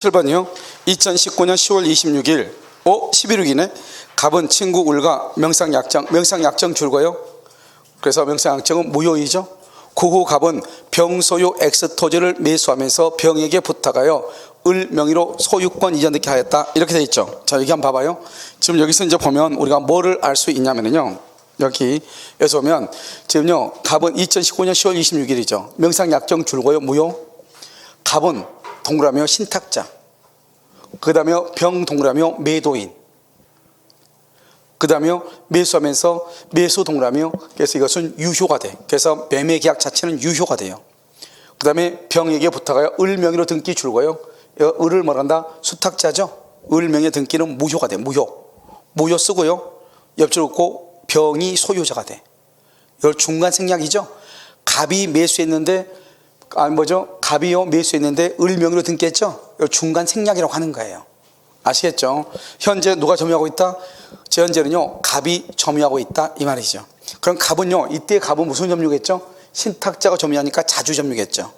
7번이요. 2019년 10월 26일 11일이네. 갑은 친구 울가 명상약정 줄거요. 그래서 명상약정은 무효이죠. 그 후 갑은 병소유 엑스토지를 매수하면서 병에게 부탁하여 을 명의로 소유권 이전받게 하였다. 이렇게 되어 있죠. 자, 여기 한번 봐봐요. 지금 여기서 이제 보면 우리가 뭐를 알 수 있냐면요. 여기서 보면 지금요. 갑은 2019년 10월 26일이죠. 명상약정 줄거요. 무효. 갑은 동그라미요 신탁자, 그 다음에 병 동그라미요 매도인, 그 다음에 매수하면서 매수 동그라미요. 그래서 이것은 유효가 돼. 그래서 매매 계약 자체는 유효가 돼요. 그 다음에 병에게 부탁하여 을 명의로 등기 줄거요. 을을 뭐란다? 수탁자죠. 을 명의 등기는 무효가 돼. 무효 쓰고요. 옆줄 긋고 병이 소유자가 돼. 이걸 중간 생략이죠. 갑이 매수했는데 갑이요 매수했는데 을 명의로 등기했죠. 중간 생략이라고 하는 거예요. 아시겠죠? 현재 누가 점유하고 있다? 제 현재는요 갑이 점유하고 있다 이 말이죠. 그럼 갑은요, 이때 갑은 무슨 점유겠죠? 신탁자가 점유하니까 자주 점유겠죠.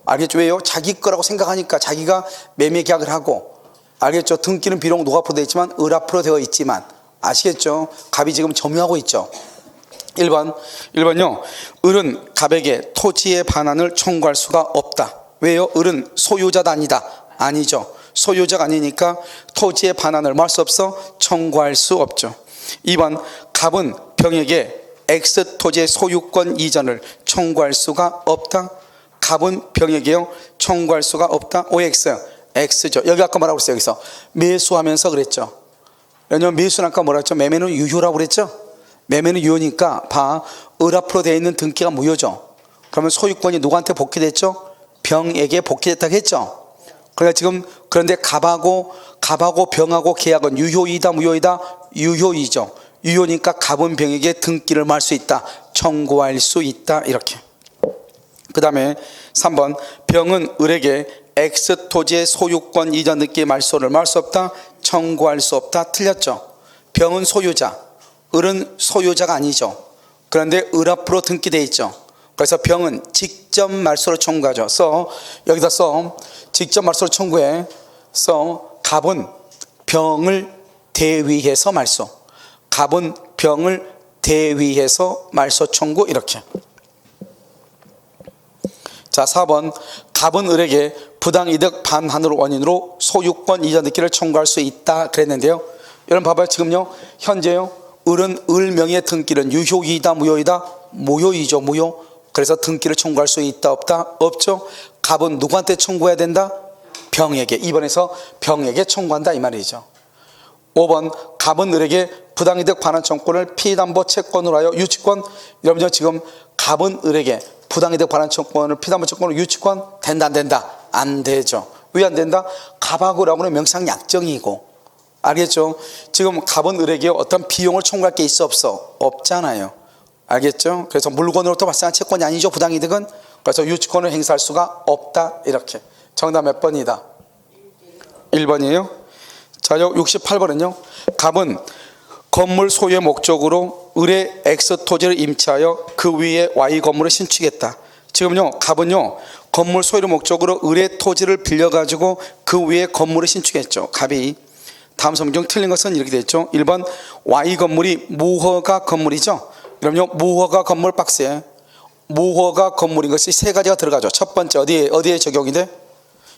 알겠죠? 왜요? 자기 거라고 생각하니까 자기가 매매 계약을 하고, 알겠죠? 등기는 비록 노 앞으로 되어 있지만 을 앞으로 되어 있지만, 아시겠죠? 갑이 지금 점유하고 있죠. 1번요. 을은 갑에게 토지의 반환을 청구할 수가 없다. 왜요? 을은 소유자가 아니다. 아니죠. 소유자가 아니니까 토지의 반환을 뭐 할 수 없어? 청구할 수 없죠. 2번, 갑은 병에게 X 토지의 소유권 이전을 청구할 수가 없다. 갑은 병에게요 청구할 수가 없다. OX, X죠. 여기 아까 뭐라고 그랬어요? 여기서 매수하면서 그랬죠. 왜냐면 매수는 아까 뭐라 했죠? 매매는 유효라고 그랬죠. 매매는 유효니까 을 앞으로 되어 있는 등기가 무효죠. 그러면 소유권이 누구한테 복귀됐죠? 병에게 복귀됐다고 했죠. 그러니까 지금 그런데 갑하고 병하고 계약은 유효이다 무효이다? 유효이죠. 유효니까 갑은 병에게 등기를 말 수 있다. 청구할 수 있다. 이렇게. 그 다음에 3번, 병은 을에게 X 토지의 소유권 이전 등기 말소를 말 수 없다. 청구할 수 없다. 틀렸죠. 병은 소유자, 을은 소유자가 아니죠. 그런데 을 앞으로 등기되어 있죠. 그래서 병은 직접 말소를 청구하죠. 여기다 직접 말소를 청구해. 갑은 병을 대위해서 말소, 갑은 병을 대위해서 말소 청구. 이렇게. 자, 4번, 갑은 을에게 부당이득 반환을 원인으로 소유권 이전 등기를 청구할 수 있다 그랬는데요. 여러분 봐봐요. 지금요 현재요 을은 을 명의 등기는 유효이다 무효이다? 무효이죠. 무효. 그래서 등기를 청구할 수 있다 없다? 없죠. 갑은 누구한테 청구해야 된다? 병에게. 2번에서 병에게 청구한다 이 말이죠. 5번, 갑은 을에게 부당이득 반환 청구권을 피담보 채권으로 하여 유치권. 여러분요 지금 갑은 을에게 부당이득 반환 청구권을 피담보 채권으로 유치권 된다 안 된다? 안 되죠. 왜 안 된다? 갑하고 을하고는 명상약정이고, 알겠죠? 지금 갑은 을에게 어떤 비용을 청구할 게 있어 없어? 없잖아요. 알겠죠? 그래서 물건으로부터 발생한 채권이 아니죠. 부당이득은. 그래서 유치권을 행사할 수가 없다. 이렇게. 정답 몇 번이다? 1번이에요. 자, 68번은요. 갑은 건물 소유의 목적으로 을의 X 토지를 임차하여 그 위에 Y 건물을 신축했다. 지금요 갑은요 건물 소유의 목적으로 을의 토지를 빌려가지고 그 위에 건물을 신축했죠. 갑이. 다음 성경 틀린 것은 이렇게 됐죠. 1번, Y 건물이 무허가 건물이죠. 그럼요 무허가 건물 박스에 무허가 건물인 것이 세 가지가 들어가죠. 첫 번째, 어디에 적용이 돼?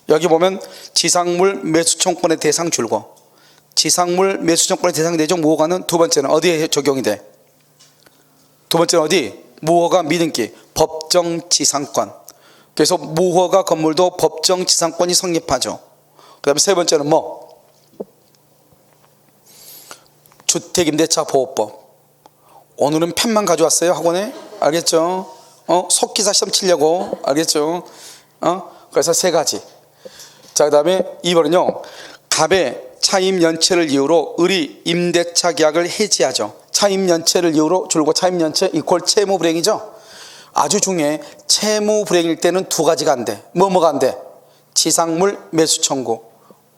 여기 보면 지상물 매수청권의 대상 줄고, 지상물 매수청권의 대상이 되죠. 무허가는. 두 번째는 어디에 적용이 돼? 두 번째는 어디? 무허가 미등기 법정지상권. 그래서 무허가 건물도 법정지상권이 성립하죠. 그 다음에 세 번째는 뭐? 주택임대차 보호법. 오늘은 펜만 가져왔어요 학원에. 알겠죠? 속기사 시험 치려고. 알겠죠? 그래서 세 가지. 자, 그 다음에 2번은요 갑의 차임연체를 이유로 을이 임대차 계약을 해지하죠. 차임연체를 이유로 줄고, 차임연체 이퀄 채무불이행이죠. 아주 중요해. 채무불이행일 때는 두 가지가 안 돼. 뭐가 안 돼? 지상물 매수청구,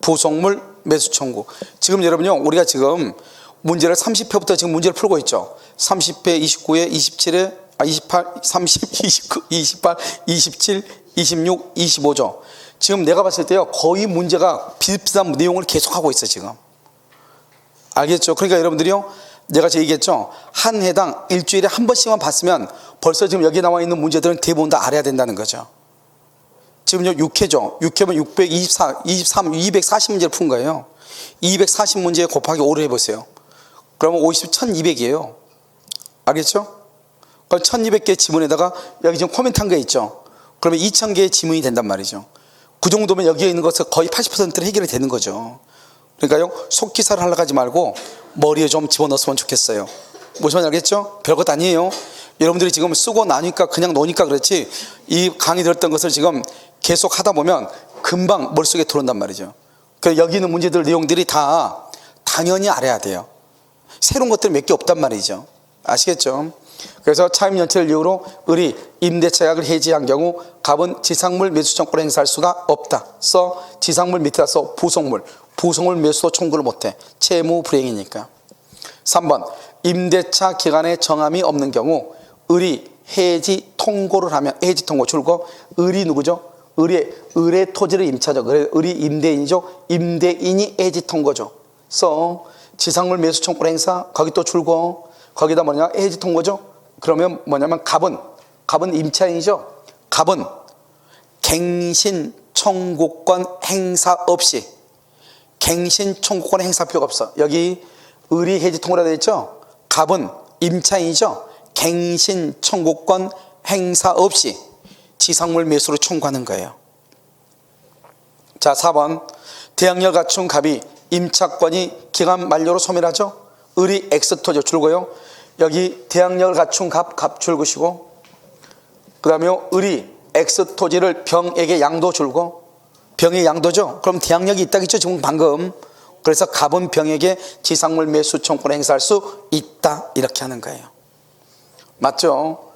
부속물 매수청구. 지금 여러분요 우리가 지금 문제를 30회부터 지금 문제를 풀고 있죠. 30회, 29회, 27회, 28, 30, 29, 28, 27, 26, 25죠. 지금 내가 봤을 때요, 거의 문제가 비슷비슷한 내용을 계속하고 있어요, 지금. 알겠죠? 그러니까 여러분들이요, 내가 얘기했죠, 한 해당 일주일에 한 번씩만 봤으면 벌써 지금 여기 나와 있는 문제들은 대부분 다 알아야 된다는 거죠. 지금요, 6회죠. 6회면 624, 23, 240문제를 푼 거예요. 240문제 곱하기 5를 해보세요. 그러면 50, 1200이에요. 알겠죠? 그럼 1200개의 지문에다가 여기 지금 코멘트 한 거 있죠. 그러면 2000개의 지문이 된단 말이죠. 그 정도면 여기에 있는 것은 거의 80%를 해결이 되는 거죠. 그러니까요, 속기사를 하려고 하지 말고 머리에 좀 집어넣었으면 좋겠어요. 무슨 말인지 알겠죠? 별것 아니에요. 여러분들이 지금 쓰고 나니까 그냥 노니까 그렇지, 이 강의 들었던 것을 지금 계속 하다 보면 금방 머릿속에 들어온단 말이죠. 그래서 여기 있는 문제들 내용들이 다 당연히 알아야 돼요. 새로운 것들이 몇 개 없단 말이죠. 아시겠죠? 그래서 차임 연체를 이유로 을이 임대차 계약을 해지한 경우 갑은 지상물 매수 청구를 행사할 수가 없다. 써 지상물 밑에다 써 부속물 매수도 청구를 못해. 채무 불이행이니까. 3번 임대차 기간에 정함이 없는 경우 을이 해지 통고를 하면, 해지 통고 줄거 을이 누구죠? 을의 토지를 임차죠. 을이 임대인이죠. 임대인이 해지 통고죠. 써 지상물 매수 청구 행사, 거기 또 줄거 거기다 뭐냐, 해지 통고죠. 그러면 뭐냐면 갑은 임차인이죠. 갑은 갱신 청구권 행사 없이, 갱신 청구권 행사 필요가 없어. 여기 을이 해지 통고라 되어 있죠. 갑은 임차인이죠. 갱신 청구권 행사 없이 지상물 매수로 청구하는 거예요. 자, 4번 대항력 갖춘 갑이 임차권이 기간 만료로 소멸하죠. 을이 X토지 줄고요. 여기 대항력을 갖춘 갑 줄고시고, 그 다음에 을이 X토지를 병에게 양도 줄고, 병의 양도죠. 그럼 대항력이 있다겠죠, 지금 방금. 그래서 갑은 병에게 지상물 매수 청구를 행사할 수 있다, 이렇게 하는 거예요. 맞죠?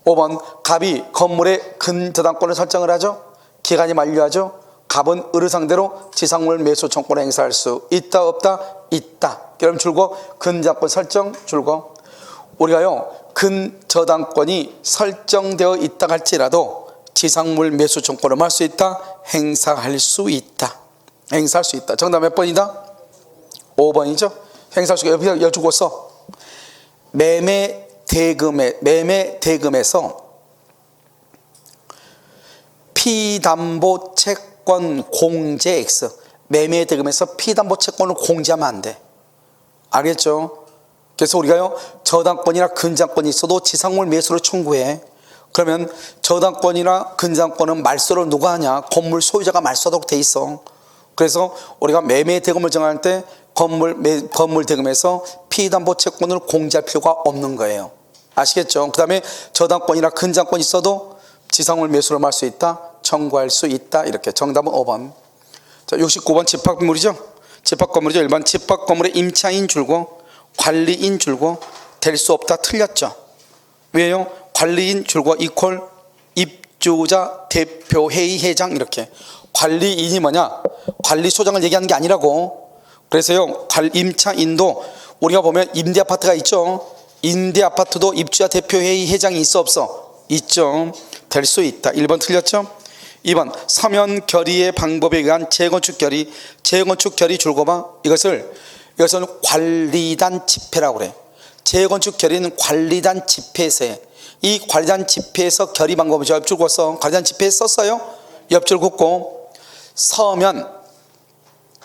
5번 갑이 건물의 근저당권을 설정을 하죠. 기간이 만료하죠. 갑은 을을 상대로 지상물 매수 청구를 행사할 수 있다, 없다? 있다. 그럼 줄고 근저당권 설정 줄고, 우리가요, 근저당권이 설정되어 있다 할지라도 지상물 매수 청구를 할 수 있다, 행사할 수 있다. 행사할 수 있다. 정답 몇 번이다? 5번이죠. 행사할 수 있다. 여기서 여쭈고 써. 매매 대금에서 피담보 채권 공제 X, 매매 대금에서 피담보 채권을 공제하면 안 돼. 알겠죠? 그래서 우리가요, 저당권이나 근저당권이 있어도 지상물 매수를 청구해. 그러면 저당권이나 근저당권은 말소를 누가 하냐? 건물 소유자가 말소하도록 돼 있어. 그래서 우리가 매매 대금을 정할 때 건물 대금에서 피담보 채권을 공제할 필요가 없는 거예요. 아시겠죠? 그 다음에 저당권이나 근저당권이 있어도 지상물 매수를 할 수 있다, 청구할 수 있다. 이렇게. 정답은 5번. 자, 69번 집합건물이죠. 집합건물이죠. 일반 집합건물의 임차인 줄고 관리인 줄고 될 수 없다, 틀렸죠. 왜요? 관리인 줄고 이퀄 입주자 대표회의 회장, 이렇게. 관리인이 뭐냐? 관리소장을 얘기하는 게 아니라고. 그래서요, 임차인도 우리가 보면 임대아파트가 있죠. 임대아파트도 입주자 대표회의 회장이 있어, 없어? 있죠. 될 수 있다. 1번 틀렸죠. 2번 서면 결의의 방법에 의한 재건축 결의 줄고 봐. 이것은 관리단 집회라고 그래. 재건축 결의는 관리단 집회에서 해. 이 관리단 집회에서 결의 방법을 옆줄 긋어. 관리단 집회에 썼어요. 옆줄 긋고 서면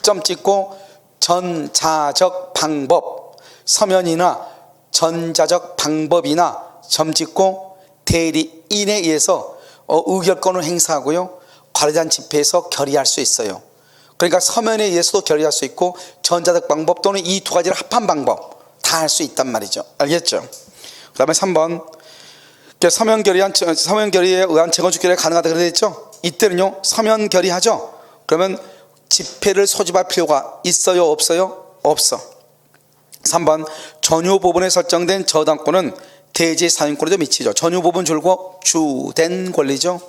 점 찍고 전자적 방법, 서면이나 전자적 방법이나 점 찍고 대리인에 의해서 의결권을 행사하고요, 관리단 집회에서 결의할 수 있어요. 그러니까 서면에 의해서도 결의할 수 있고 전자적 방법 또는 이 두 가지를 합한 방법 다 할 수 있단 말이죠. 알겠죠? 그 다음에 3번 서면 결의에 의한 재건축 결의가 가능하다 그랬죠. 이때는요, 서면 결의하죠. 그러면 집회를 소집할 필요가 있어요, 없어요? 없어. 3번 전유 부분에 설정된 저당권은 대지 사용권에도 미치죠. 전유 부분 줄고 주된 권리죠.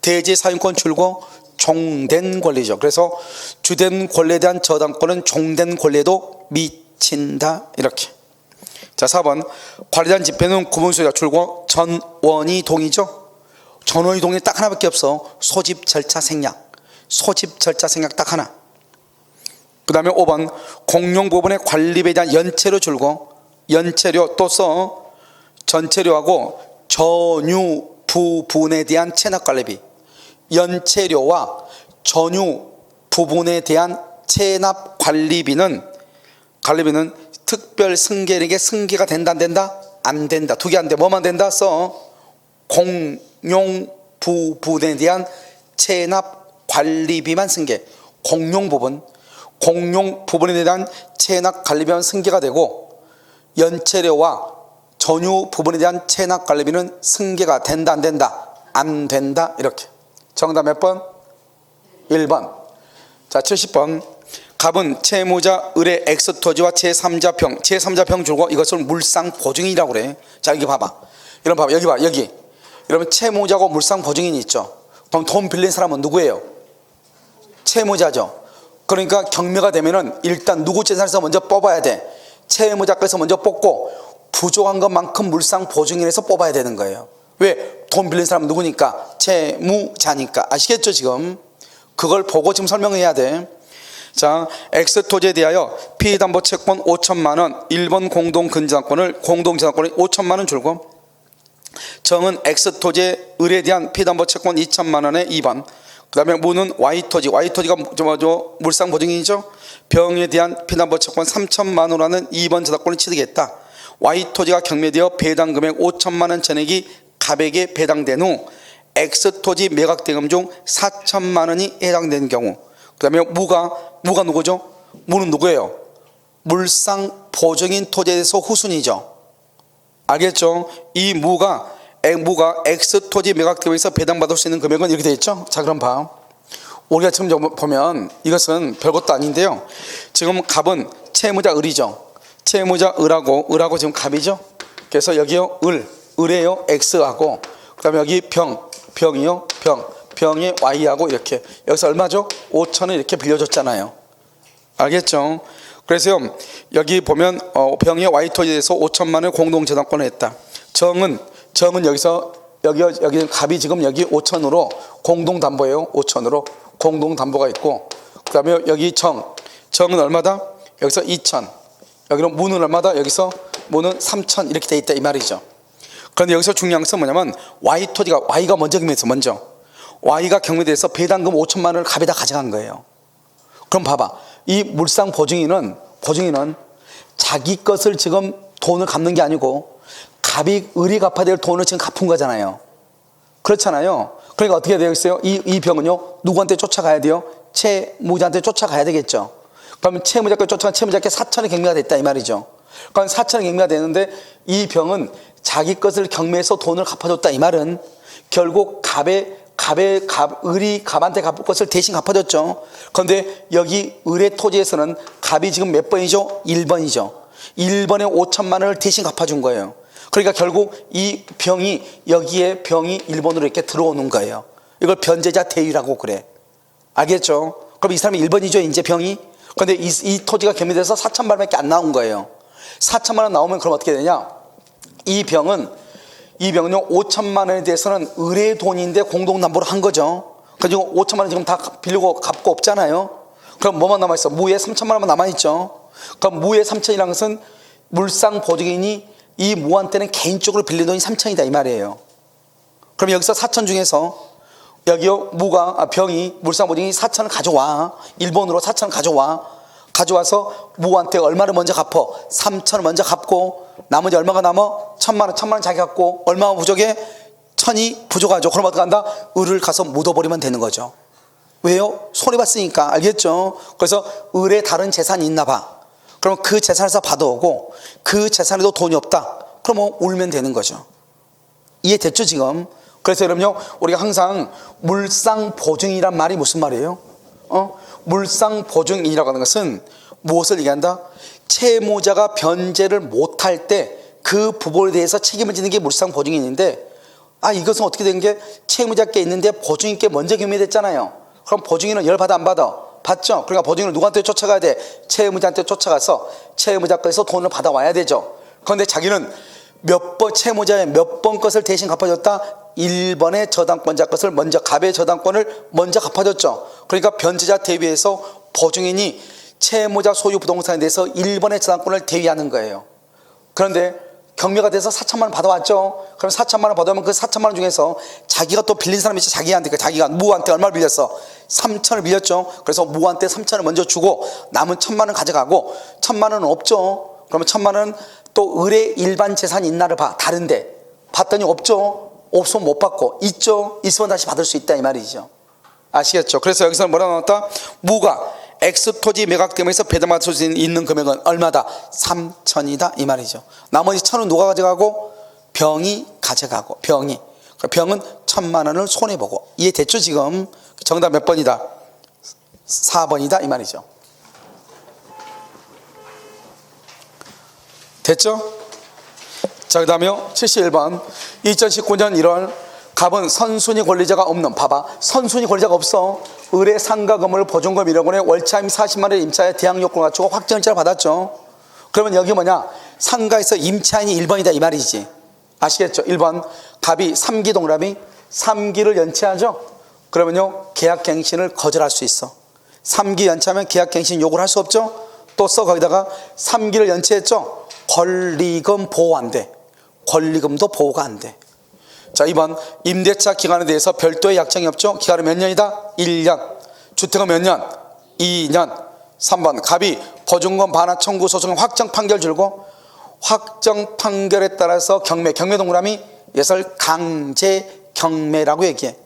대지 사용권 줄고 종된 권리죠. 그래서 주된 권리에 대한 저당권은 종된 권리에도 미친다, 이렇게. 자, 4번 관리단 집회는 구분소유자 줄고 전원이 동의죠. 전원이 동의 딱 하나밖에 없어. 소집 절차 생략. 소집 절차 생각 딱 하나. 그 다음에 5번 공용부분의 관리비에 대한 연체료 줄고, 연체료 또 써 전체료하고 전유 부분에 대한 체납관리비. 연체료와 전유 부분에 대한 체납관리비는 특별 승계에게 승계가 된다 안 된다? 안 된다. 두 개 안 돼. 뭐만 된다? 써 공용 부분에 대한 체납관리비만 승계. 공용 부분에 대한 체납관리비만 승계가 되고, 연체료와 전유 부분에 대한 체납관리비는 승계가 된다 안 된다? 안 된다. 이렇게. 정답 몇 번? 1번. 자, 70번. 갑은 채무자 을의 엑스토지와 제3자평 줄고 이것을 물상보증인이라고 그래. 자, 여기 봐봐. 여러분 봐봐. 여기 봐. 여기. 여러분 채무자고 물상보증인이 있죠. 그럼 돈 빌린 사람은 누구예요? 채무자죠. 그러니까 경매가 되면은 일단 누구 재산에서 먼저 뽑아야 돼. 채무자께서 먼저 뽑고 부족한 것만큼 물상보증인에서 뽑아야 되는 거예요. 왜? 돈 빌린 사람은 누구니까? 채무자니까. 아시겠죠 지금? 그걸 보고 지금 설명해야 돼. 자, X토지에 대하여 피담보채권 5천만 원, 1번 공동저당권을 5천만 원 줄고, 정은 X토지의 을에 대한 피담보채권 2천만 원에 2번. 그 다음에 무는 Y토지가 물상보증인이죠. 병에 대한 피담보채권 3천만 원하는 2번 저당권을 취득했다. Y토지가 경매되어 배당금액 5천만 원 전액이 갑에게 배당된 후 X토지 매각대금 중 4천만 원이 해당되는 경우, 그 다음에 무가 누구죠? 무는 누구예요? 물상보증인 토지에 대해서 후순위죠. 알겠죠? 이 무가 X토지 매각대금에서 배당받을 수 있는 금액은 이렇게 되어 있죠. 자, 그럼 봐. 우리가 지금 보면 이것은 별것도 아닌데요. 지금 갑은 채무자 을이죠. 채무자 을하고 지금 갑이죠. 그래서 여기요 을이에요. X하고, 그 다음에 여기 병이요. 병에 Y하고 이렇게. 여기서 얼마죠? 5천을 이렇게 빌려줬잖아요. 알겠죠? 그래서 여기 보면 병의 Y토지에 대해서 5천만 원의 공동저당권을 했다. 정은 여기서 여기 갑이 지금 여기 5천으로 공동담보예요. 5천으로 공동담보가 있고, 그 다음에 여기 정은 얼마다? 여기서 2천. 여기는 무는 얼마다? 여기서 무는 3천 이렇게 돼 있다 이 말이죠. 그런데 여기서 중요한 것은 뭐냐면 Y가 먼저 경매했어. Y가 경매돼서 배당금 5천만 원을 갑에다 가져간 거예요. 그럼 봐봐. 이 물상보증인은 자기 것을 지금 돈을 갚는 게 아니고 을이 갚아야 될 돈을 지금 갚은 거잖아요. 그렇잖아요. 그러니까 어떻게 되어 있어요? 이 병은요, 누구한테 쫓아가야 돼요? 채무자한테 쫓아가야 되겠죠. 그러면 채무자께 쫓아간 채무자께 4천의 경매가 됐다 이 말이죠. 그럼 4천의 경매가 되는데 이 병은 자기 것을 경매해서 돈을 갚아줬다 이 말은 결국 을이 갑한테 갚을 것을 대신 갚아줬죠. 그런데 여기 을의 토지에서는 갑이 지금 몇 번이죠? 1번이죠. 1번에 5천만 원을 대신 갚아준 거예요. 그러니까 결국 이 병이 1번으로 이렇게 들어오는 거예요. 이걸 변제자 대위라고 그래. 알겠죠? 그럼 이 사람이 1번이죠 이제 병이. 그런데 이 토지가 경매돼서 4천만 원밖에 안 나온 거예요. 4천만 원 나오면 그럼 어떻게 되냐? 이 병은요 5천만 원에 대해서는 을의 돈인데 공동담보로 한 거죠. 그리고 5천만 원 지금 다 빌리고 갚고 없잖아요. 그럼 뭐만 남아있어? 무에 3천만 원만 남아있죠. 그럼 무에 3천이라는 것은 물상보증인이 이 무한테는 개인적으로 빌린 돈이 3천이다 이 말이에요. 그럼 여기서 4천 중에서 여기요 병이 물상보증인이 4천을 가져와. 1번으로 4천을 가져와서 무한테 얼마를 먼저 갚어? 3천을 먼저 갚고 나머지 얼마가 남아? 1,000만 원 자기 갖고 얼마가 부족해? 1,000이 부족하죠. 그럼 어떻게 한다? 을을 가서 묻어버리면 되는 거죠. 왜요? 손해봤으니까. 알겠죠? 그래서 을에 다른 재산이 있나 봐. 그럼 그 재산에서 받아오고 그 재산에도 돈이 없다. 그럼 울면 되는 거죠. 이해됐죠 지금? 그래서 여러분요, 우리가 항상 물상보증이란 말이 무슨 말이에요? 물상보증이라고 하는 것은 무엇을 얘기한다? 채무자가 변제를 못할 때 그 부분에 대해서 책임을 지는 게 물상보증인인데, 이것은 어떻게 된 게 채무자께 있는데 보증인께 먼저 경매됐잖아요. 그럼 보증인은 열받아 안 받아? 받죠. 그러니까 보증인은 누구한테 쫓아가야 돼? 채무자한테 쫓아가서 채무자께서 돈을 받아와야 되죠. 그런데 자기는 채무자의 몇 번 것을 대신 갚아줬다? 1번의 저당권자 것을 갑의 저당권을 먼저 갚아줬죠. 그러니까 변제자 대위에서 보증인이 채무자 소유 부동산에 대해서 1번의 저당권을 대위하는 거예요. 그런데 경매가 돼서 4천만 원 받아왔죠. 그럼 4천만 원 받아오면 그 4천만 원 중에서 자기가 또 빌린 사람이 있지. 자기가 무한테 얼마를 빌렸어? 3천을 빌렸죠. 그래서 무한테 3천을 먼저 주고 남은 1천만 원 가져가고 1천만 원은 없죠. 그러면 1천만 원은 또 을의 일반 재산이 있나를 봐. 다른데 봤더니 없죠. 없으면 못 받고, 있죠. 있으면 다시 받을 수 있다 이 말이죠. 아시겠죠? 그래서 여기서 뭐라 나왔다? 무가 X 토지 매각되면서 배당받을 수 있는 금액은 얼마다? 3천이다 이 말이죠. 나머지 1천은 누가 가져가고? 병이 가져가고. 병은 1천만 원을 손해보고. 이해됐죠 지금? 정답 몇 번이다? 4번이다 이 말이죠. 됐죠? 자, 그 다음에요 71번 2019년 1월 갑은 선순위 권리자가 없는, 봐봐, 선순위 권리자가 없어. 을의 상가 건물 보증금 1억 원에 월차임 40만 원의 임차에 대항 요건을 갖추고 확정일자를 받았죠. 그러면 여기 뭐냐? 상가에서 임차인이 1번이다 이 말이지. 아시겠죠? 1번 갑이 3기 동갑이 3기를 연체하죠. 그러면요 계약갱신을 거절할 수 있어. 3기 연체하면 계약갱신 요구를 할 수 없죠. 또 써 거기다가 3기를 연체했죠. 권리금 보호 안 돼. 권리금도 보호가 안 돼. 자, 2번 임대차 기간에 대해서 별도의 약정이 없죠. 기간은 몇 년이다? 1년. 주택은 몇 년? 2년. 3번 갑이 보증금 반환 청구 소송 확정 판결 줄고 확정 판결에 따라서 경매 동그라미 예설 강제 경매라고 얘기해.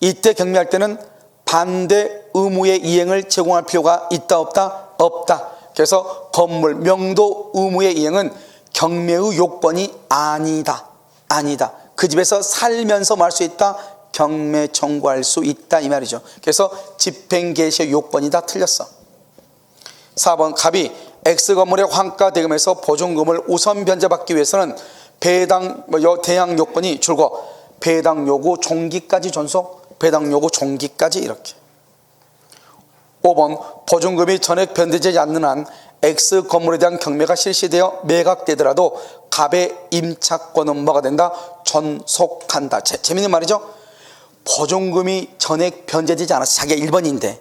이때 경매할 때는 반대 의무의 이행을 제공할 필요가 있다 없다? 없다. 그래서 건물 명도 의무의 이행은 경매의 요건이 아니다. 그 집에서 살면서 뭐 할 수 있다? 경매 청구할 수 있다 이 말이죠. 그래서 집행 개시의 요건이 다 틀렸어. 4번 갑이 X 건물의 환가 대금에서 보증금을 우선 변제받기 위해서는 배당 대항 요건이 줄고 배당 요구 종기까지 존속, 배당 요구 종기까지 이렇게. 5번 보증금이 전액 변제되지 않는 한 X 건물에 대한 경매가 실시되어 매각되더라도 갑의 임차권은 뭐가 된다? 존속한다. 재밌는 말이죠. 보증금이 전액 변제되지 않아서 자기가 1번인데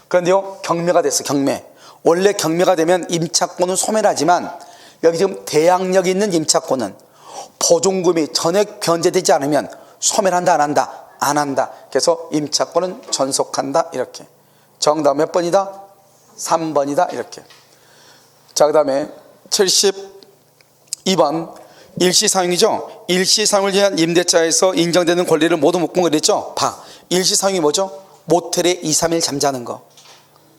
그런데요 경매가 됐어. 경매. 원래 경매가 되면 임차권은 소멸하지만 여기 지금 대항력이 있는 임차권은 보증금이 전액 변제되지 않으면 소멸한다 안 한다? 안 한다. 그래서 임차권은 존속한다 이렇게. 정답 몇 번이다? 3번이다 이렇게. 자, 그 다음에 72번 일시사용이죠. 일시사용을 위한 임대차에서 인정되는 권리를 모두 묶은 거 그랬죠. 봐, 일시사용이 뭐죠? 모텔에 2, 3일 잠자는 거.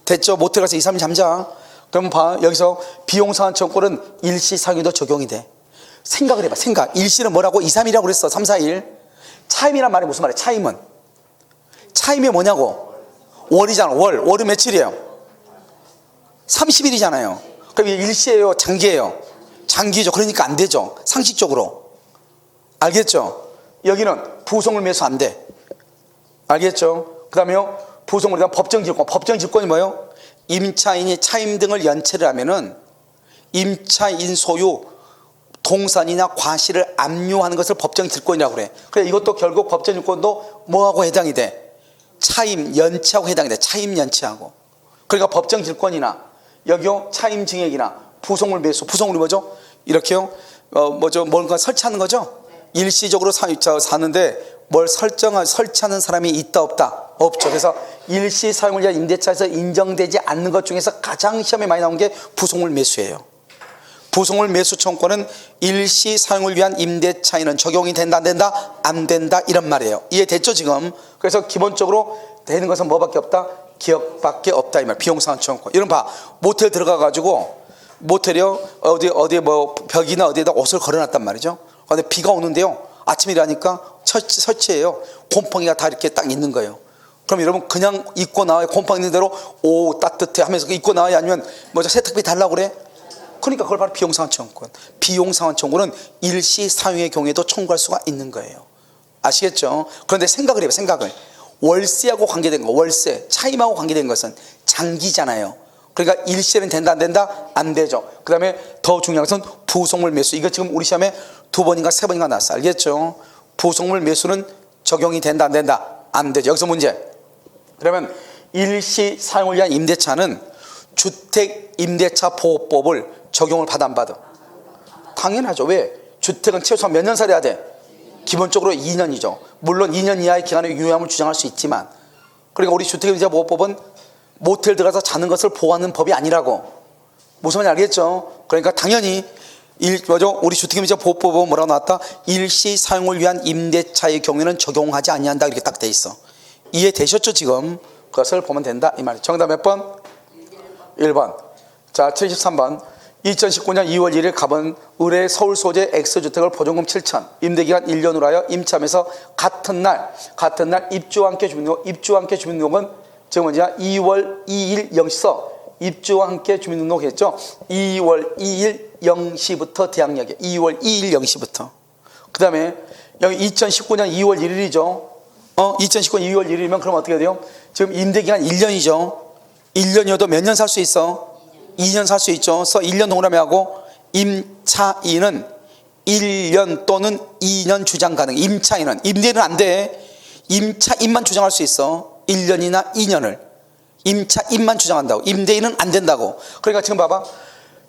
됐죠? 모텔 가서 2, 3일 잠자. 그럼 봐, 여기서 비용상환청구는 일시사용에도 적용이 돼. 생각을 해봐. 일시는 뭐라고? 2, 3일이라고 그랬어. 3, 4일. 차임이란 말이 무슨 말이야? 차임이 뭐냐고? 월이잖아. 월은 며칠이에요? 30일이잖아요. 그럼 일시예요? 장기예요? 장기죠. 그러니까 안 되죠. 상식적으로. 알겠죠? 여기는 부속물 매수 안 돼. 알겠죠? 그 다음에요 부속물에 대한 법정질권. 법정질권이 뭐예요? 임차인이 차임 등을 연체를 하면은 임차인 소유 동산이나 과실을 압류하는 것을 법정질권이라고 그래. 그래 이것도 결국 법정질권도 뭐하고 해당이 돼? 차임 연체하고 해당이 돼. 차임 연체하고. 그러니까 법정질권이나 여기요 차임 증액이나 부속물 매수. 부속물이 뭐죠? 이렇게요 뭔가 설치하는 거죠. 일시적으로 사는데 뭘 설치하는 사람이 있다 없다? 없죠. 그래서 일시 사용을 위한 임대차에서 인정되지 않는 것 중에서 가장 시험에 많이 나온 게 부속물 매수예요. 부속물 매수 청구권은 일시 사용을 위한 임대차에는 적용이 된다 안 된다? 안 된다 이런 말이에요. 이해됐죠 지금? 그래서 기본적으로 되는 것은 뭐밖에 없다? 기억밖에 없다 이 말. 비용상환 청구권. 이런 봐, 모텔 들어가 가지고 모텔이요 어디에 뭐 벽이나 어디에다 옷을 걸어놨단 말이죠. 근데 비가 오는데요 아침에 일하니까 설치해요. 곰팡이가 다 이렇게 딱 있는 거예요. 그럼 여러분 그냥 입고 나와요? 곰팡이 있는 대로 오 따뜻해 하면서 입고 나와요? 아니면 뭐죠 세탁비 달라고 그래? 그러니까 그걸 바로 비용상환 청구권. 비용상환 청구는 일시 사용의 경우에도 청구할 수가 있는 거예요. 아시겠죠? 그런데 생각을 해요. 생각을. 월세하고 관계된 거, 월세 차임하고 관계된 것은 장기잖아요. 그러니까 일시에는 된다 안 된다? 안 되죠. 그 다음에 더 중요한 것은 부속물 매수. 이거 지금 우리 시험에 2번인가 3번인가 나왔어. 알겠죠? 부속물 매수는 적용이 된다 안 된다? 안 되죠. 여기서 문제. 그러면 일시 사용을 위한 임대차는 주택임대차보호법을 적용을 받아 안 받아? 당연하죠. 왜? 주택은 최소한 몇 년 살아야 돼? 기본적으로 2년이죠. 물론 2년 이하의 기간의 유효함을 주장할 수 있지만, 그러니까 우리 주택임대차보호법은 모텔 들어가서 자는 것을 보호하는 법이 아니라고. 무슨 말인지 알겠죠? 그러니까 당연히 우리 주택임대차보호법은 뭐라고 나왔다? 일시 사용을 위한 임대차의 경우에는 적용하지 아니한다, 이렇게 딱 돼 있어. 이해되셨죠 지금? 그것을 보면 된다 이 말이에요. 정답 몇 번? 1번. 자, 73번. 2019년 2월 1일 갑은 의뢰 서울 소재 X주택을 보증금 7천, 임대기간 1년으로 하여 임차하면서 같은 날 입주와 함께 주민등록은 지금 언제야? 2월 2일 0시서 입주와 함께 주민등록 했죠. 2월 2일 0시부터 대항력에 2월 2일 0시부터. 그 다음에 여기 2019년 2월 1일이죠. 2019년 2월 1일이면 그럼 어떻게 돼요? 지금 임대기간 1년이죠. 1년이어도 몇 년 살 수 있어? 2년 살 수 있죠. 그래서 1년 동그라미 하고 임차인은 1년 또는 2년 주장 가능. 임차인은, 임대인은 안 돼. 임차인만 주장할 수 있어. 1년이나 2년을 임차인만 주장한다고. 임대인은 안 된다고. 그러니까 지금 봐봐.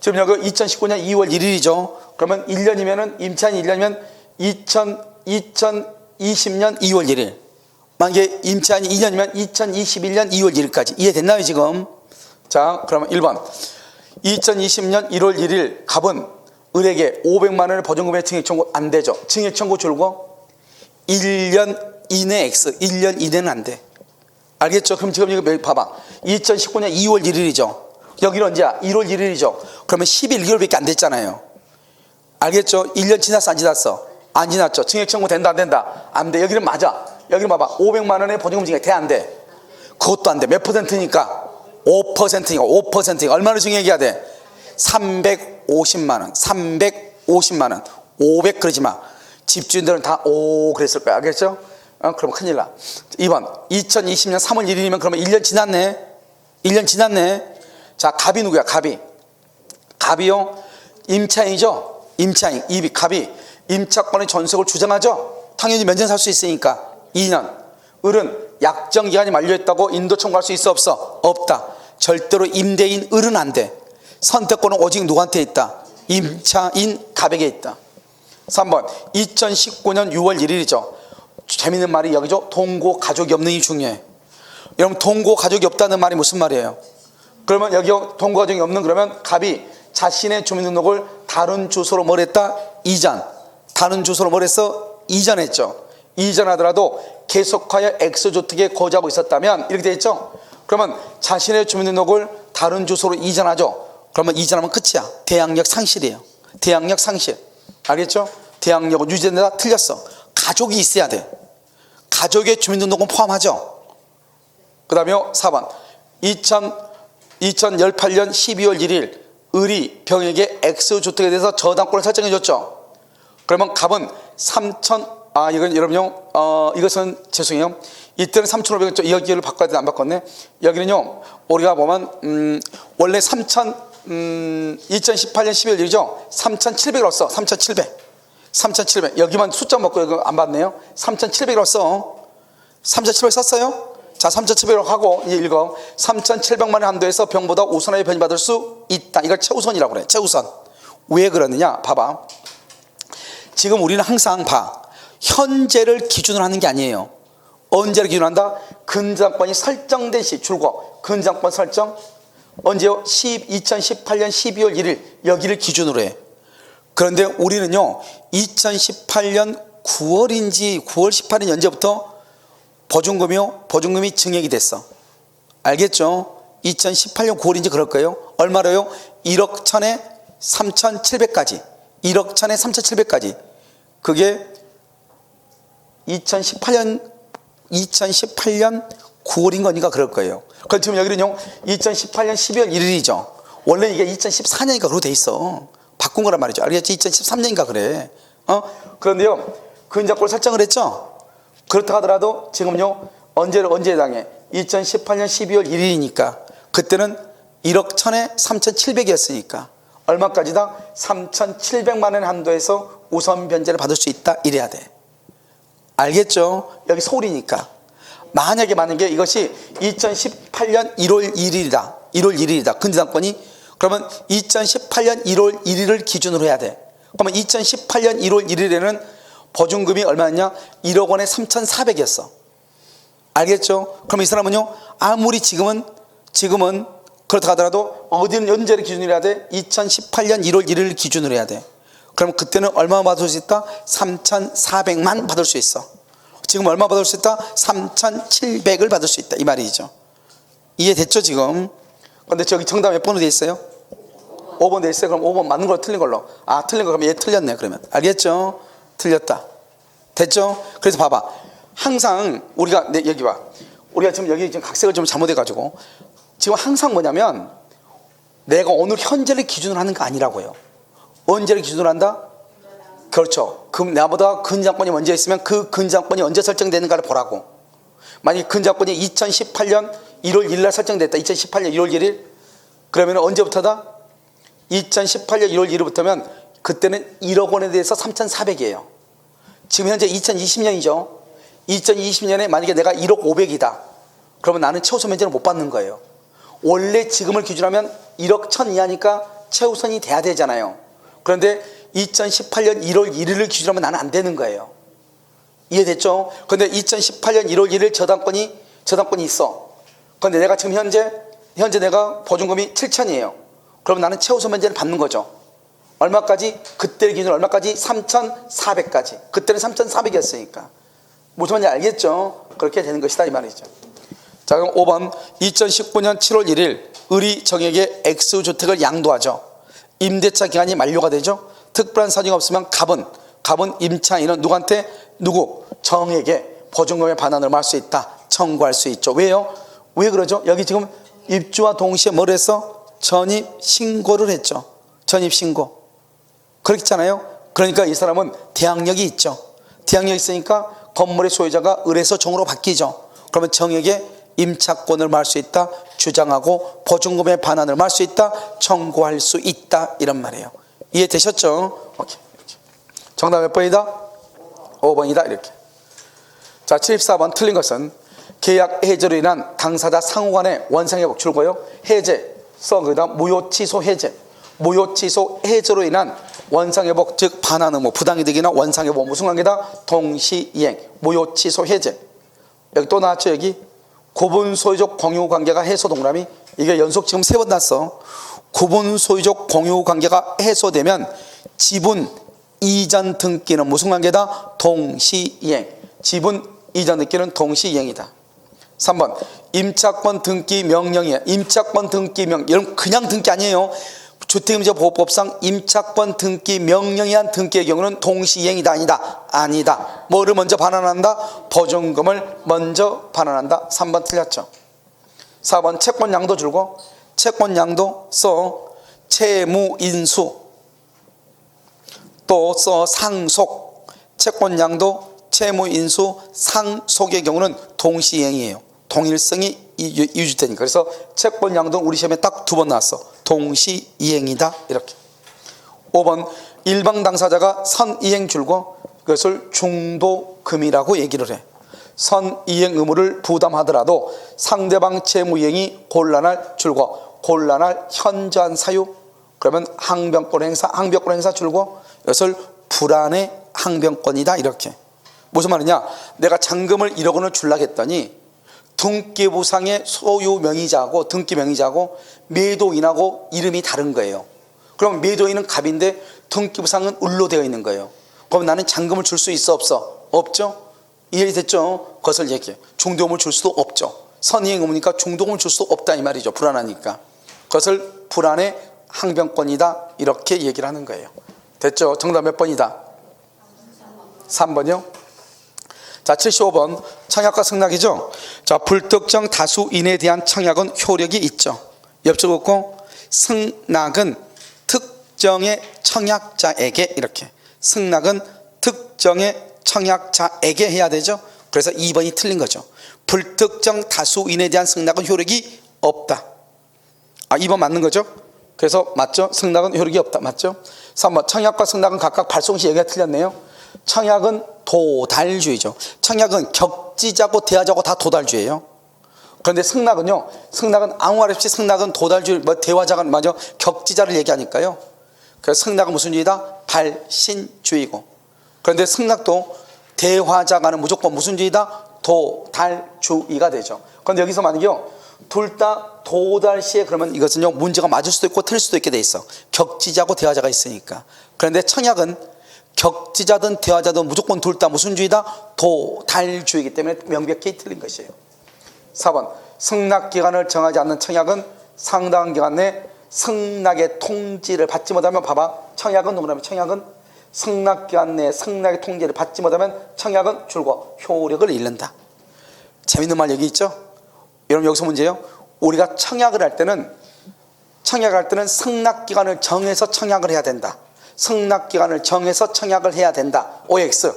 지금 여기 2019년 2월 1일이죠. 그러면 1년이면은 임차인 1년이면 2020년 2월 1일. 만약에 임차인이 2년이면 2021년 2월 1일까지. 이해됐나요 지금? 자, 그러면 1번. 2020년 1월 1일 갑은 을에게 500만 원의 보증금의 증액 청구 안 되죠. 증액 청구 줄고 1년 이내 X, 1년 이내는 안 돼. 알겠죠? 그럼 지금 이거 봐봐. 2019년 2월 1일이죠. 여기는 언제야? 1월 1일이죠. 그러면 11개월밖에 안 됐잖아요. 알겠죠? 1년 지났어, 안 지났어? 안 지났죠. 증액 청구 된다, 안 된다? 안 돼. 여기는 맞아. 여기는 봐봐. 500만 원의 보증금 증액 돼, 안 돼? 그것도 안 돼. 몇 %니까? 5%니까 5%니까 얼마나 증액해야 돼? 350만 원, 350만 원, 500 그러지 마. 집주인들은 다 오 그랬을 거야. 알겠죠? 그럼 큰일 나. 2번. 2020년 3월 1일이면 그러면 1년 지났네. 1년 지났네. 자, 갑이 누구야? 갑이요. 임차인이죠. 임차인. 갑이 임차권의 전속을 주장하죠. 당연히 몇 년 살 수 있으니까 2년. 을은 약정 기간이 만료했다고 인도 청구할 수 있어 없어? 없다. 절대로 임대인 을은 안 돼. 선택권은 오직 누구한테 있다? 임차인 갑에게 있다. 3번. 2019년 6월 1일이죠. 재밌는 말이 여기죠. 동거 가족이 없는 이 중요해. 여러분, 동거 가족이 없다는 말이 무슨 말이에요? 그러면 여기 동거 가족이 없는, 그러면 갑이 자신의 주민등록을 다른 주소로 뭘 했다? 다른 주소로 뭘 했어? 이전했죠. 이전하더라도 계속하여 X주택에 거주하고 있었다면 이렇게 되어 있죠. 그러면 자신의 주민등록을 다른 주소로 이전하죠. 그러면 이전하면 끝이야. 대항력 상실이에요. 대항력 상실. 알겠죠? 대항력은 유지된다. 틀렸어. 가족이 있어야 돼. 가족의 주민등록은 포함하죠. 그 다음에 4번. 2018년 12월 1일 을이 병에게 X주택에 대해서 저당권을 설정해 줬죠. 그러면 갑은 3천, 이건 여러분요, 이것은 죄송해요. 이때는 3,500원, 여기를 바꿔야 되나 안 바꿨네. 여기는요, 우리가 보면, 원래 2018년 12월 1일이죠. 3,700을 써. 3,700. 여기만 숫자 먹고 이거 안 받네요. 3,700을 써. 3,700 썼어요? 자, 3,700을 하고, 이제 읽어. 3,700만 원 한도에서 병보다 우선하여 변제받을 수 있다. 이걸 최우선이라고 그래. 최우선. 왜 그러느냐? 봐봐. 지금 우리는 항상 현재를 기준으로 하는 게 아니에요. 언제를 기준으로 한다? 근저당권이 설정된 시 줄고 근저당권 설정 언제요? 2018년 12월 1일 여기를 기준으로 해. 그런데 우리는요 2018년 9월인지 9월 18일 언제부터 보증금이 증액이 됐어. 알겠죠? 2018년 9월인지 그럴 거예요. 얼마로요? 1억 1천에 3,700까지 1억 1천에 3,700까지 그게 2018년 9월인 거니까 그럴 거예요. 그럼 지금 여기는요 2018년 12월 1일이죠. 원래 이게 2014년이니까 그러고 돼 있어. 바꾼 거란 말이죠. 알겠지? 2013년인가 그래. 그런데요 근저당권을 설정을 했죠. 그렇다 하더라도 지금요 언제 해당해? 2018년 12월 1일이니까 그때는 1억 1천에 3,700이었으니까 얼마까지다? 3,700만 원 한도에서 우선 변제를 받을 수 있다 이래야 돼. 알겠죠? 여기 서울이니까 만약에 맞는 게 이것이 2018년 1월 1일이다. 1월 1일이다. 근저당권이. 그러면 2018년 1월 1일을 기준으로 해야 돼. 그러면 2018년 1월 1일에는 보증금이 얼마였냐? 1억 원에 3,400이었어. 알겠죠? 그럼 이 사람은요, 아무리 지금은 그렇다 하더라도 어디는 언제를 기준으로 해야 돼? 2018년 1월 1일을 기준으로 해야 돼. 그럼 그때는 얼마 받을 수 있다? 3,400만 받을 수 있어. 지금 얼마 받을 수 있다? 3,700을 받을 수 있다. 이 말이죠. 이해됐죠, 지금? 근데 저기 정답 몇 번으로 돼 있어요? 5번 돼 있어요. 그럼 5번 맞는 걸로 틀린 걸로. 아, 틀린 거 그러면 얘 틀렸네, 그러면. 알겠죠? 틀렸다. 됐죠? 그래서 봐봐. 항상 우리가, 여기 봐. 우리가 지금 여기 지금 각색을 좀 잘못해가지고. 지금 항상 뭐냐면 내가 오늘 현재를 기준으로 하는 거 아니라고요. 언제를 기준으로 한다? 그렇죠. 그럼 나보다 근저당권이 먼저 있으면 그 근저당권이 언제 설정되는가를 보라고. 만약에 근저당권이 2018년 1월 1일 날 설정됐다. 2018년 1월 1일. 그러면 언제부터다? 2018년 1월 1일부터면 그때는 1억 원에 대해서 3,400이에요. 지금 현재 2020년이죠. 2020년에 만약에 내가 1억 500이다. 그러면 나는 최우선 면제를 못 받는 거예요. 원래 지금을 기준하면 1억 1000 이하니까 최우선이 돼야 되잖아요. 그런데 2018년 1월 1일을 기준하면 나는 안 되는 거예요. 이해됐죠? 그런데 2018년 1월 1일 저당권이 있어. 그런데 내가 지금 현재 내가 보증금이 7,000이에요. 그럼 나는 최우선 면제를 받는 거죠. 얼마까지? 그때 기준으로 얼마까지? 3,400까지. 그때는 3,400이었으니까. 무슨 말인지 알겠죠? 그렇게 되는 것이다 이 말이죠. 자, 그럼 5번 2019년 7월 1일 을이 정에게 X주택을 양도하죠. 임대차 기간이 만료가 되죠. 특별한 사정이 없으면 갑은 임차인은 누구한테? 정에게 보증금의 반환을 할 수 있다. 청구할 수 있죠. 왜요? 왜 그러죠? 여기 지금 입주와 동시에 뭘 했어? 전입신고를 했죠. 전입신고. 그렇잖아요. 그러니까 이 사람은 대항력이 있죠. 대항력이 있으니까 건물의 소유자가 을에서 정으로 바뀌죠. 그러면 정에게 임차권을 말 수 있다. 주장하고 보증금의 반환을 말 수 있다. 청구할 수 있다. 이런 말이에요. 이해되셨죠? 오케이. 정답 몇 번이다? 5번이다. 이렇게. 자, 74번 틀린 것은 계약 해제로 인한 당사자 상호 간의 원상회복 줄고요. 해제. 거기다 무효 취소 해제. 무효 취소 해제로 인한 원상회복 즉 반환 의무 부당이득이나 원상회복 무슨 관계다? 동시이행. 무효 취소 해제. 여기 또 나왔죠. 여기 구분 소유적 공유 관계가 해소 동그라미. 이게 연속 지금 3번 났어. 구분 소유적 공유 관계가 해소되면 지분 이전 등기는 무슨 관계다? 동시이행. 지분 이전 등기는 동시이행이다. 3번 임차권 등기 명령이에요. 임차권 등기 명령. 여러분 그냥 등기 아니에요. 주택임대보호법상 임차권 등기 명령에 의한 등기의 경우는 동시이행이다. 아니다. 뭐를 먼저 반환한다? 보증금을 먼저 반환한다. 3번 틀렸죠. 4번 채권양도 줄고 채권양도 채무인수 또 상속. 채권양도 채무인수 상속의 경우는 동시이행이에요. 동일성이 유지되니까. 그래서 채권양도 우리 시험에 딱 2번 나왔어. 동시이행이다. 이렇게. 5번 일방 당사자가 선이행 줄고 그것을 중도금이라고 얘기를 해. 선이행 의무를 부담하더라도 상대방 채무이행이 곤란할 줄고 곤란할 현저한 사유 그러면 항변권 행사 줄고 이것을 불안의 항변권이다. 이렇게. 무슨 말이냐? 내가 잔금을 1억 원을 주려고 했더니 등기부상의 소유 명의자하고 등기 명의자하고 매도인하고 이름이 다른 거예요. 그럼 매도인은 갑인데 등기부상은 을로 되어 있는 거예요. 그럼 나는 잔금을 줄 수 있어 없어? 없죠. 이해됐죠? 그것을 얘기해. 중도금을 줄 수도 없죠. 선이행 의무니까 중도금을 줄 수 없다 이 말이죠. 불안하니까. 그것을 불안의 항변권이다 이렇게 얘기를 하는 거예요. 됐죠? 정답 몇 번이다? 3번이요? 자, 75번 청약과 승낙이죠. 자, 불특정 다수인에 대한 청약은 효력이 있죠. 옆줄 긋고 승낙은 특정의 청약자에게 이렇게. 승낙은 특정의 청약자에게 해야 되죠. 그래서 2번이 틀린 거죠. 불특정 다수인에 대한 승낙은 효력이 없다. 아, 2번 맞는 거죠. 그래서 맞죠. 승낙은 효력이 없다. 맞죠. 3번 청약과 승낙은 각각 발송 시 얘기가 틀렸네요. 청약은 도달주의죠. 청약은 격지자고 대화자고 다 도달주의예요. 그런데 승낙은요, 승낙은 아무 말 없이 승낙은 도달주의, 대화자가 맞아 격지자를 얘기하니까요. 그래서 승낙은 무슨 주의다? 발신주의고. 그런데 승낙도 대화자가는 무조건 무슨 주의다? 도달주의가 되죠. 그런데 여기서 만약에요, 둘 다 도달시에 그러면 이것은요, 문제가 맞을 수도 있고 틀릴 수도 있게 돼 있어. 격지자고 대화자가 있으니까. 그런데 청약은 격지자든 대화자든 무조건 둘 다 무슨 주의다? 도달주의이기 때문에 명백히 틀린 것이에요. 4번, 승낙기간을 정하지 않는 청약은 상당한 기간 내에 승낙의 통지를 받지 못하면, 봐봐, 청약은 누구냐면 청약은 승낙기간 내에 승낙의 통지를 받지 못하면 청약은 줄고 효력을 잃는다. 재밌는 말 여기 있죠? 여러분 여기서 문제예요. 우리가 청약을 할 때는 승낙기간을 정해서 청약을 해야 된다. 승낙기간을 정해서 청약을 해야 된다. OX.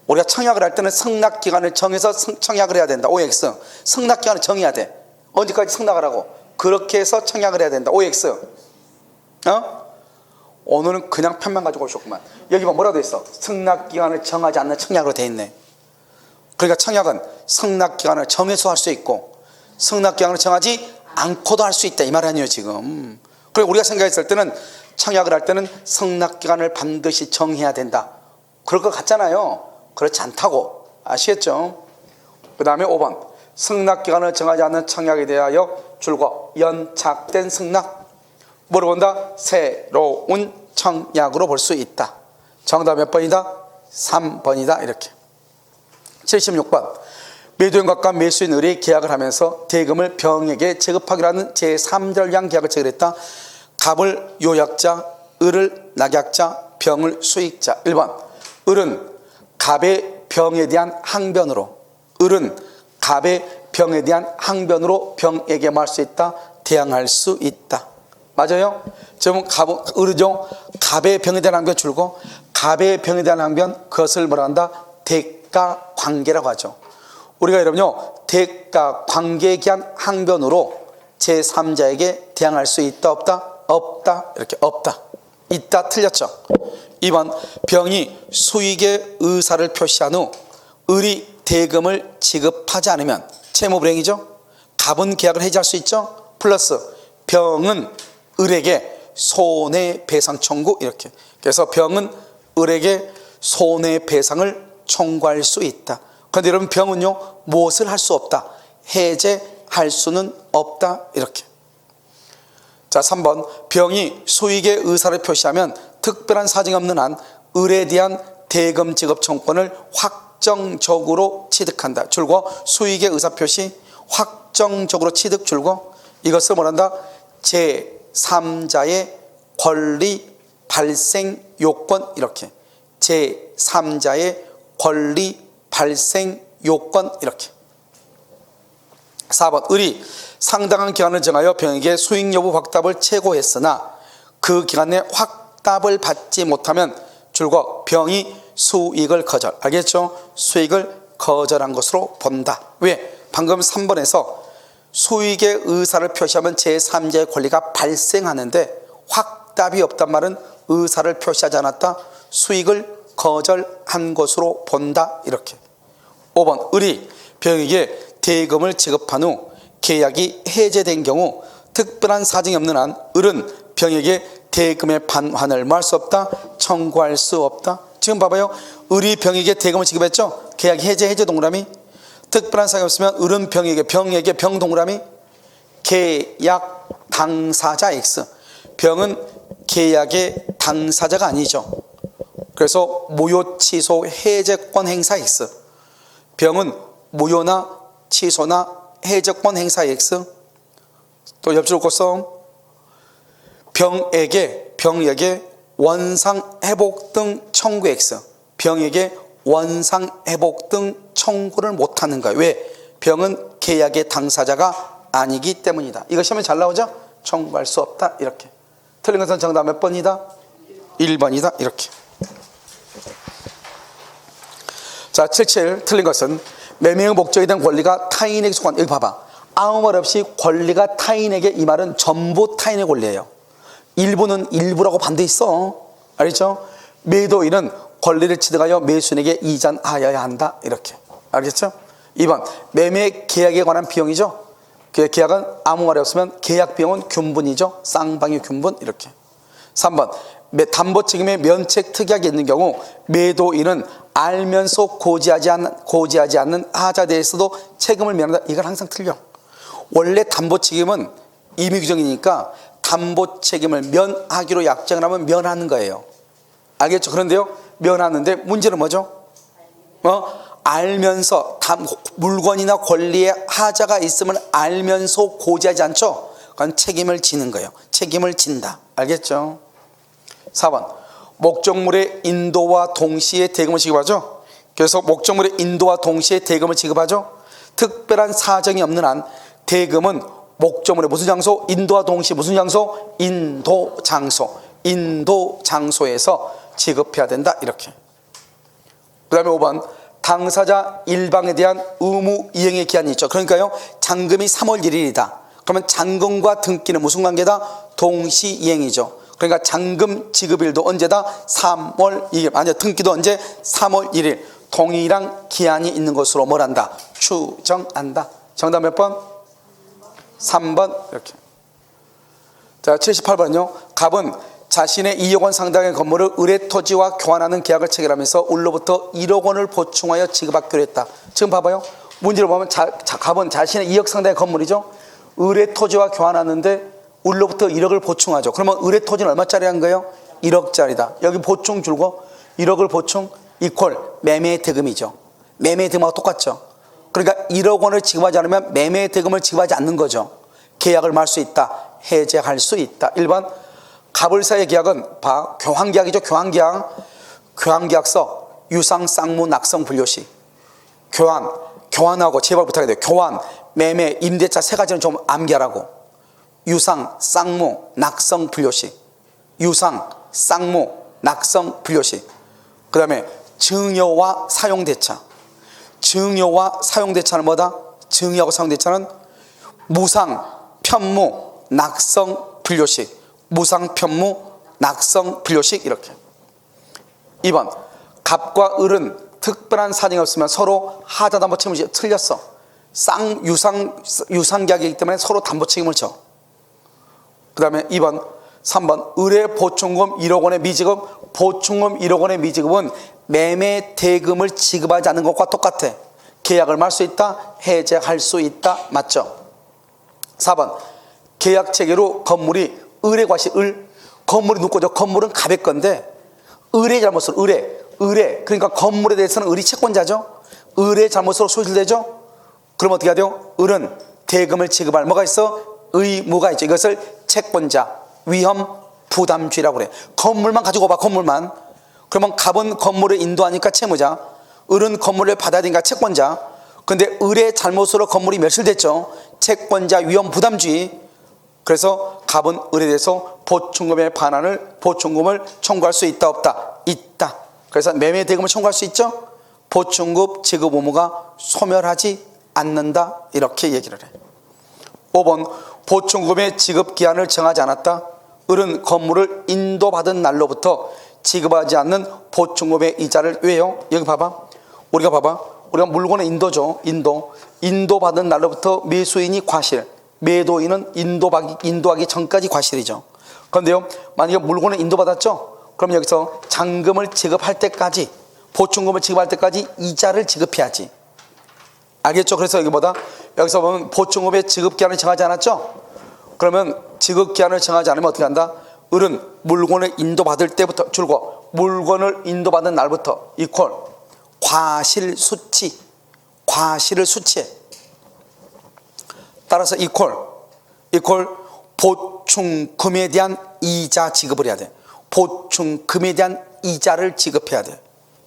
우리가 청약을 할 때는 승낙기간을 정해서 청약을 해야 된다. OX. 승낙기간을 정해야 돼. 언제까지 승낙을 하고 그렇게 해서 청약을 해야 된다. OX. 오늘은 그냥 편만 가지고 오셨구만. 여기 봐, 뭐라고 돼 있어? 승낙기간을 정하지 않는 청약으로 돼 있네. 그러니까 청약은 승낙기간을 정해서 할 수 있고 승낙기간을 정하지 않고도 할 수 있다, 이 말 아니에요 지금. 그리고 우리가 생각했을 때는 청약을 할 때는 승낙기간을 반드시 정해야 된다, 그럴 것 같잖아요. 그렇지 않다고. 아시겠죠? 그 다음에 5번, 승낙기간을 정하지 않는 청약에 대하여 줄과 연착된 승낙, 뭐로 본다? 새로운 청약으로 볼 수 있다. 정답 몇 번이다? 3번이다. 이렇게. 76번, 매도인과 매수인 을이 계약을 하면서 대금을 병에게 지급하기로 하는 제3자를 위한 계약을 체결했다. 갑을 요약자, 을을 낙약자, 병을 수익자. 1번, 을은 갑의 병에 대한 항변으로, 병에게 말 수 있다, 대항할 수 있다. 맞아요? 지금 을이죠. 갑의 병에 대한 항변 줄고, 갑의 병에 대한 항변, 그것을 뭐라 한다? 대가 관계라고 하죠. 우리가 여러분요, 대가 관계에 대한 항변으로 제3자에게 대항할 수 있다, 없다? 없다. 이렇게 없다. 있다, 틀렸죠? 2번, 병이 수익의 의사를 표시한 후 을이 대금을 지급하지 않으면 채무불이행이죠. 갑은 계약을 해지할 수 있죠. 플러스 병은 을에게 손해배상 청구, 이렇게. 그래서 병은 을에게 손해배상을 청구할 수 있다. 그런데 여러분, 병은요, 무엇을 할 수 없다? 해제할 수는 없다. 이렇게. 자, 3번, 병이 수익의 의사를 표시하면 특별한 사정이 없는 한 을에 대한 대금 지급 청구권을 확정적으로 취득한다. 줄고 수익의 의사 표시, 확정적으로 취득, 줄고 이것을 뭐란다? 제3자의 권리 발생 요건, 이렇게. 제3자의 권리 발생 요건, 이렇게. 4번, 을이 상당한 기간을 정하여 병에게 수익 여부 확답을 che고했으나 그 기간 내 확답을 받지 못하면 줄곧 병이 수익을 거절, 알겠죠? 수익을 거절한 것으로 본다. 왜? 방금 3번에서 수익의 의사를 표시하면 제3자의 권리가 발생하는데 확답이 없단 말은 의사를 표시하지 않았다, 수익을 거절한 것으로 본다. 이렇게. 5번, 을이 병에게 대금을 지급한 후 계약이 해제된 경우 특별한 사정이 없는 한 을은 병에게 대금의 반환을 뭐 할 수 없다? 청구할 수 없다. 지금 봐봐요. 을이 병에게 대금을 지급했죠. 계약이 해제 동그라미. 특별한 사정이 없으면 을은 병에게 병 동그라미. 계약 당사자 X. 병은 계약의 당사자가 아니죠. 그래서 무효 취소 해제권 행사 X. 병은 무효나 취소나 해제권 행사 X. 또 옆줄 긋고 병에게 원상 회복 등 청구 X. 병에게 원상 회복 등 청구를 못하는 거예요. 왜? 병은 계약의 당사자가 아니기 때문이다. 이거 시험에 잘 나오죠? 청구할 수 없다. 이렇게. 틀린 것은 정답 몇 번이다? 1번이다. 이렇게. 자, 77 틀린 것은 매매의 목적에 대한 권리가 타인에게 속한, 여기 봐봐, 아무 말 없이 권리가 타인에게, 이 말은 전부 타인의 권리예요. 일부는 일부라고 반대 있어. 알겠죠? 매도인은 권리를 취득하여 매수인에게 이전하여야 한다. 이렇게. 알겠죠? 2번 매매 계약에 관한 비용이죠. 계약은 아무 말이 없으면 계약 비용은 균분이죠. 쌍방의 균분. 이렇게. 3번 담보 책임의 면책 특약이 있는 경우 매도인은 알면서 고지하지 않는 하자에 대해서도 책임을 면한다. 이건 항상 틀려. 원래 담보 책임은 임의 규정이니까 담보 책임을 면하기로 약정을 하면 면하는 거예요. 알겠죠? 그런데요, 면하는데 문제는 뭐죠? 알면서 물건이나 권리에 하자가 있음을 알면서 고지하지 않죠? 그건 책임을 지는 거예요. 책임을 진다. 알겠죠? 4번 목적물의 인도와 동시에 대금을 지급하죠. 그래서 목적물의 인도와 동시에 대금을 지급하죠. 특별한 사정이 없는 한 대금은 목적물의 무슨 장소? 인도와 동시에 무슨 장소? 인도 장소. 인도 장소에서 지급해야 된다. 이렇게. 그 다음에 5번 당사자 일방에 대한 의무 이행의 기한이 있죠. 그러니까요, 잔금이 3월 1일이다. 그러면 잔금과 등기는 무슨 관계다? 동시 이행이죠. 그러니까 잔금 지급일도 언제다? 3월 2일. 아니요, 등기도 언제? 3월 1일. 동일한 기한이 있는 것으로 뭘 한다? 추정한다. 정답 몇 번? 3번. 이렇게. 자, 78번은요. 갑은 자신의 2억 원 상당의 건물을 의뢰토지와 교환하는 계약을 체결하면서 을로부터 1억 원을 보충하여 지급받기로 했다. 지금 봐봐요. 문제를 보면 갑은 자신의 2억 상당의 건물이죠. 의뢰토지와 교환하는데 을로부터 1억을 보충하죠. 그러면 의뢰토지는 얼마짜리 한 거예요? 1억짜리다. 여기 보충 줄고 1억을 보충 이퀄 매매 대금이죠. 매매 대금하고 똑같죠. 그러니까 1억 원을 지급하지 않으면 매매 대금을 지급하지 않는 거죠. 계약을 말 수 있다. 해제할 수 있다. 1번 갑을 사이의 계약은 교환계약이죠. 교환계약서 유상 쌍무 낙성 분료시. 교환하고 제발 부탁해야 돼요. 교환, 매매, 임대차 세 가지는 좀 암기하라고. 유상, 쌍무, 낙성 분료시. 유상, 쌍무, 낙성 분료시. 그 다음에 증여와 사용대차. 증여와 사용대차는 뭐다? 증여하고 사용대차는 무상, 편무, 낙성 분료시. 무상, 편무, 낙성 분료식. 이렇게. 2번 갑과 을은 특별한 사정이 없으면 서로 하자 담보 책임을 져. 틀렸어. 유상계약이기 때문에 서로 담보 책임을 져. 그 다음에 3번 의뢰 보충금 1억 원의 미지급. 보충금 1억 원의 미지급은 매매 대금을 지급하지 않는 것과 똑같아. 계약을 말 수 있다. 해제할 수 있다. 맞죠? 4번 계약 체계로 건물이 의뢰 과시. 건물이 누구죠? 건물은 갑의 건데 의뢰 잘못으로 의뢰 그러니까 건물에 대해서는 을이 채권자죠. 의뢰 잘못으로 소실되죠. 그럼 어떻게 해야 돼요? 을은 대금을 지급할 뭐가 있어? 의무가 있죠. 이것을 채권자 위험 부담주의라고 그래. 건물만 가지고 봐. 건물만. 그러면 갑은 건물을 인도하니까 채무자, 을은 건물을 받아야 되니까 채권자. 근데 을의 잘못으로 건물이 멸실됐죠. 채권자 위험 부담주의. 그래서 갑은 을에 대해서 보충금을 청구할 수 있다 없다? 있다. 그래서 매매 대금을 청구할 수 있죠. 보충금 지급 의무가 소멸하지 않는다. 이렇게 얘기를 해. 5번 보충금의 지급 기한을 정하지 않았다. 을은 건물을 인도받은 날로부터 지급하지 않는 보충금의 이자를 왜요? 여기 봐봐. 우리가 물건의 인도죠. 인도받은 날로부터 매수인이 과실, 매도인은 인도하기 전까지 과실이죠. 그런데요, 만약에 물건을 인도받았죠? 그럼 여기서 잔금을 지급할 때까지, 보충금을 지급할 때까지 이자를 지급해야지. 알겠죠? 그래서 여기서 보면 보충금의 지급기한을 정하지 않았죠? 그러면 지급기한을 정하지 않으면 어떻게 한다? 을은 물건을 인도받을 때부터 줄고 물건을 인도받은 날부터 이퀄 과실을 수취해. 따라서 이퀄 보충금에 대한 이자 지급을 해야 돼. 보충금에 대한 이자를 지급해야 돼.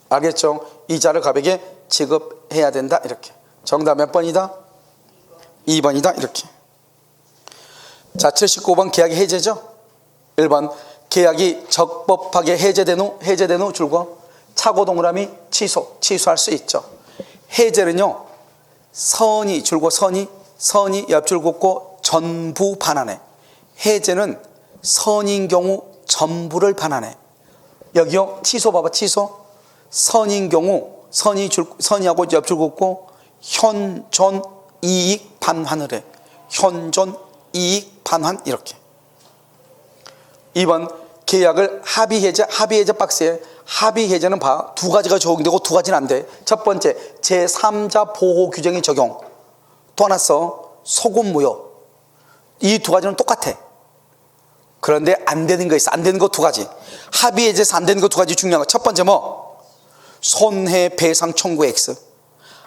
알겠죠? 이자를 갑에게 지급해야 된다. 이렇게. 정답 몇 번이다? 2번이다. 이렇게. 자, 79번 계약의 해제죠. 1번 계약이 적법하게 해제된 후 줄고 차고 동그라미 취소할 수 있죠. 해제는요, 선이 줄고 선이 옆줄 긋고 전부 반환해. 해제는 선인 경우 전부를 반환해. 여기요, 취소 봐봐. 취소. 선인 경우 선이하고 옆줄 긋고 현존 이익 반환을 해. 현존 이익 반환 이렇게. 2번 계약을 합의해제 박스에 합의해제는 두 가지가 적용되고 두 가지는 안 돼. 첫 번째 제3자 보호 규정이 적용. 또 하나 소급무효. 이 두 가지는 똑같아. 그런데 안 되는 거 있어. 안 되는 거 두 가지. 합의해제에서 안 되는 거 두 가지 중요한 거. 첫 번째 손해배상 청구 X.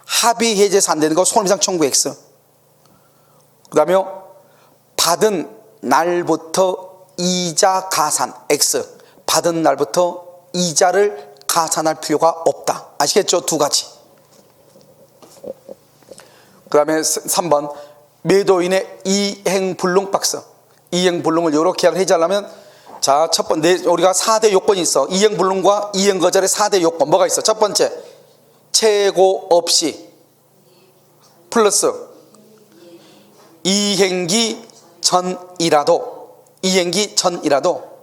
합의해제에서 안 되는 거 손해배상 청구 X. 그 다음에 받은 날부터 이자 가산 X. 받은 날부터 이자를 가산할 필요가 없다. 아시겠죠? 두 가지. 그 다음에 3번 매도인의 이행불능 박스. 이행불능을 여러 계약을 해지하려면 자, 첫 번째 우리가 4대 요건이 있어. 이행불능과 이행거절의 4대 요건 뭐가 있어? 첫 번째 최고 없이 플러스 이행기 전이라도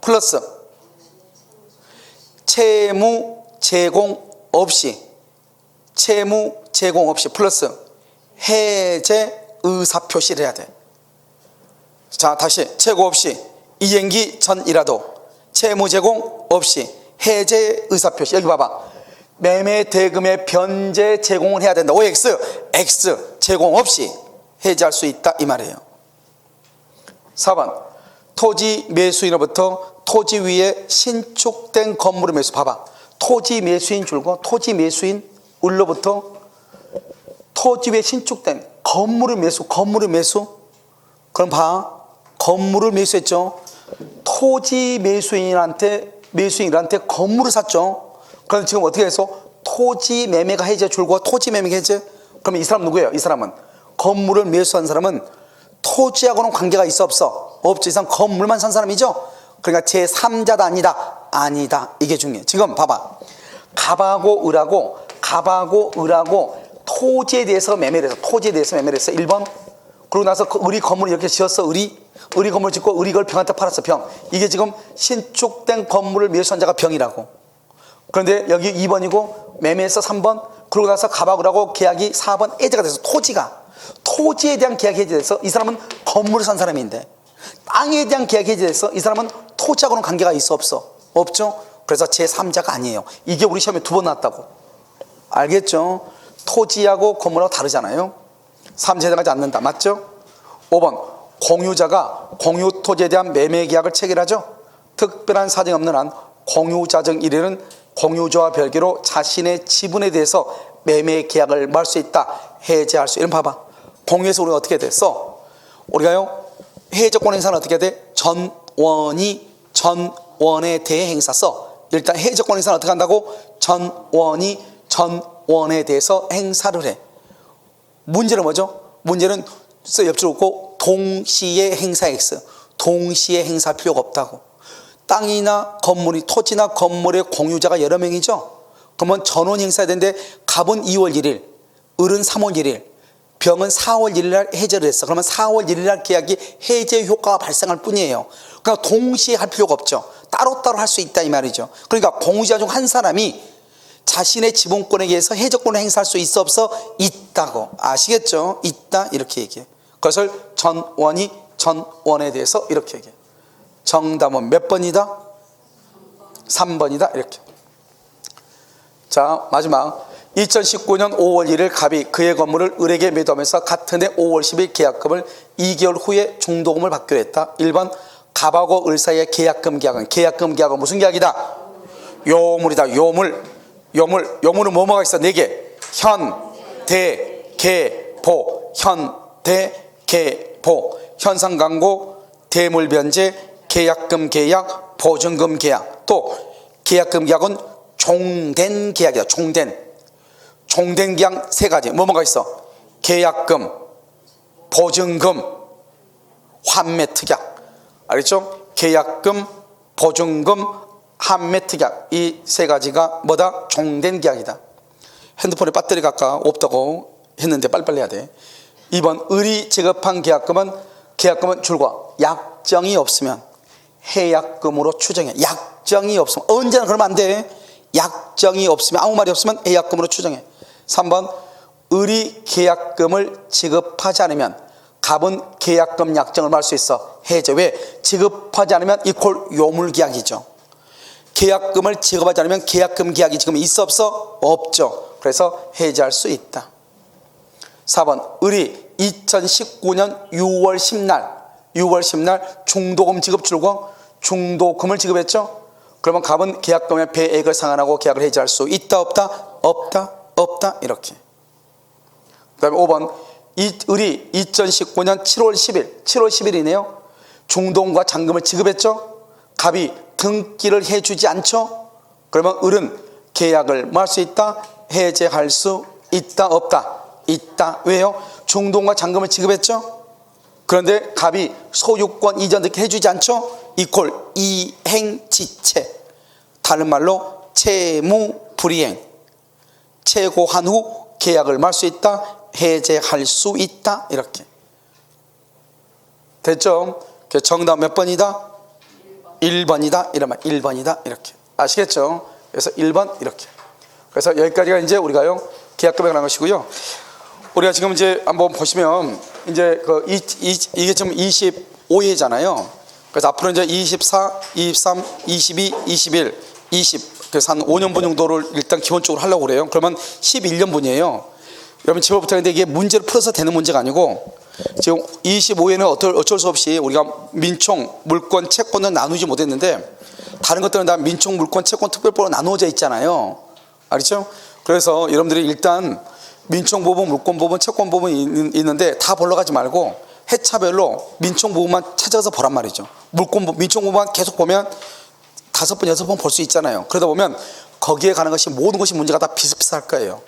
플러스 채무 제공 없이 플러스 해제 의사표시를 해야 돼. 자, 다시 최고 없이 이행기 전이라도 채무 제공 없이 해제 의사표시. 여기 봐봐. 매매 대금의 변제 제공을 해야 된다. OX X 제공 없이 해제할 수 있다 이 말이에요. 4번 토지 매수인으로부터 토지 위에 신축된 건물을 매수. 봐봐. 토지 매수인 줄고 토지 매수인 을로부터 토지 위에 신축된 건물을 매수. 그럼 건물을 매수했죠. 토지 매수인한테 건물을 샀죠. 그럼 지금 어떻게 해서 토지 매매가 해제 줄고 토지 매매가 해제. 그럼 이 사람 누구예요? 이 사람은 건물을 매수한 사람은 토지하고는 관계가 있어 없어? 없죠. 이 사람 건물만 산 사람이죠. 그러니까 제3자다 아니다. 이게 중요해. 지금 봐봐. 갑하고 을하고 토지에 대해서 매매를 했어. 1번. 그러고 나서 을이 건물을 이렇게 지었어. 을이 건물을 짓고 을이 그걸 병한테 팔았어. 병. 이게 지금 신축된 건물을 매수한 자가 병이라고. 그런데 여기 2번이고 매매에서 3번. 그러고 나서 갑하고 을하고 계약이 4번 해제가 돼서 토지에 대한 계약이 해제돼서 이 사람은 건물을 산 사람인데 땅에 대한 계약이 해제돼서 이 사람은 토지하고는 관계가 있어 없어? 없죠. 그래서 제3자가 아니에요. 이게 우리 시험에 2번 나왔다고. 알겠죠? 토지하고 건물하고 다르잖아요. 3자 해당하지 않는다. 맞죠? 5번 공유자가 공유 토지에 대한 매매 계약을 체결하죠. 특별한 사정이 없는 한 공유자정 1회는 공유자와 별개로 자신의 지분에 대해서 매매 계약을 말 수 있다. 해제할 수. 이런 봐봐. 공유에서 우리가 어떻게 됐어? 우리가요 해제권 행사는 어떻게 돼? 전원에 대해 행사 써. 일단 해제권 행사는 어떻게 한다고? 전원에 대해서 행사를 해. 문제는 뭐죠? 문제는 옆줄 긋고 동시에 행사 X. 동시에 행사할 필요가 없다고. 땅이나 건물이 토지나 건물의 공유자가 여러 명이죠. 그러면 전원 행사해야 되는데 갑은 2월 1일, 을은 3월 1일, 병은 4월 1일 날 해제를 했어. 그러면 4월 1일 날 계약이 해제 효과가 발생할 뿐이에요. 그러니까 동시에 할 필요가 없죠. 따로따로 할 수 있다 이 말이죠. 그러니까 공유자 중 한 사람이 자신의 지분권에 의해서 해제권을 행사할 수 있어 없어? 있다고. 아시겠죠? 있다 이렇게 얘기해. 그것을 전원에 대해서 이렇게 얘기해. 정답은 몇 번이다? 3번이다 이렇게. 자, 마지막 2019년 5월 1일 갑이 그의 건물을 을에게 매도하면서 같은 해 5월 10일 계약금을 2개월 후에 중도금을 받기로 했다. 1번 갑하고 을 사이의 계약금 계약은 무슨 계약이다? 요물이다. 요물은 뭐가 있어? 4개. 현대계보 현상광고 대물변제 계약금 계약 보증금 계약. 또 계약금 계약은 종된 계약이다. 종된 계약 3가지. 뭐가 있어? 계약금, 보증금, 환매특약. 알겠죠? 계약금, 보증금, 환매특약. 이 3가지가 뭐다? 종된 계약이다. 핸드폰에 배터리가 아까 없다고 했는데 빨리빨리 해야 돼. 2번 을이 지급한 계약금은 줄과 약정이 없으면 해약금으로 추정해. 약정이 없으면 언제나 그러면 안 돼. 약정이 없으면, 아무 말이 없으면 해약금으로 추정해. 3번 을이 계약금을 지급하지 않으면 갑은 계약금 약정을 할 수 있어. 해제. 왜? 지급하지 않으면 이퀄 요물계약이죠. 계약금을 지급하지 않으면 계약금 계약이 지금 있어 없어? 없죠. 그래서 해제할 수 있다. 4번 을이 2019년 6월 10날 중도금 지급 줄고 중도금을 지급했죠. 그러면 갑은 계약금의 배액을 상환하고 계약을 해지할 수 있다 없다? 없다 이렇게. 그 다음에 5번 을이 2019년 7월 10일이네요 중도금과 잔금을 지급했죠. 갑이 등기를 해주지 않죠. 그러면 을은 계약을 뭐 할 수 있다? 해제할 수 있다 없다? 있다. 왜요? 중도금과 잔금을 지급했죠. 그런데 갑이 소유권 이전 등기 해주지 않죠. 이퀄 이행지체. 다른 말로 채무불이행. 채고한 후 계약을 말 수 있다. 해제할 수 있다. 이렇게 됐죠. 정답 몇 번이다? 1번이다. 이러면 1번이다. 이렇게 아시겠죠. 그래서 1번 이렇게. 그래서 여기까지가 이제 우리가요 계약금에 관한 것이고요. 우리가 지금 이제 한번 보시면 이제 이게 지금 25회잖아요. 그래서 앞으로 이제 24, 23, 22, 21, 20 그래서 한 5년분 정도를 일단 기본적으로 하려고 그래요. 그러면 11년분이에요. 여러분 집어부터 근데 이게 문제를 풀어서 되는 문제가 아니고 지금 25회는 어쩔 수 없이 우리가 민총, 물권, 채권은 나누지 못했는데 다른 것들은 다 민총, 물권, 채권 특별법으로 나누어져 있잖아요. 알겠죠? 그래서 여러분들이 일단 민총 부분, 물권 부분, 채권 부분이 있는데 다 보러 가지 말고 회차별로 민총 부분만 찾아서 보란 말이죠. 민총 부분만 계속 보면 5번, 6번 볼 수 있잖아요. 그러다 보면 거기에 관한 것이 모든 것이 문제가 다 비슷비슷할 거예요.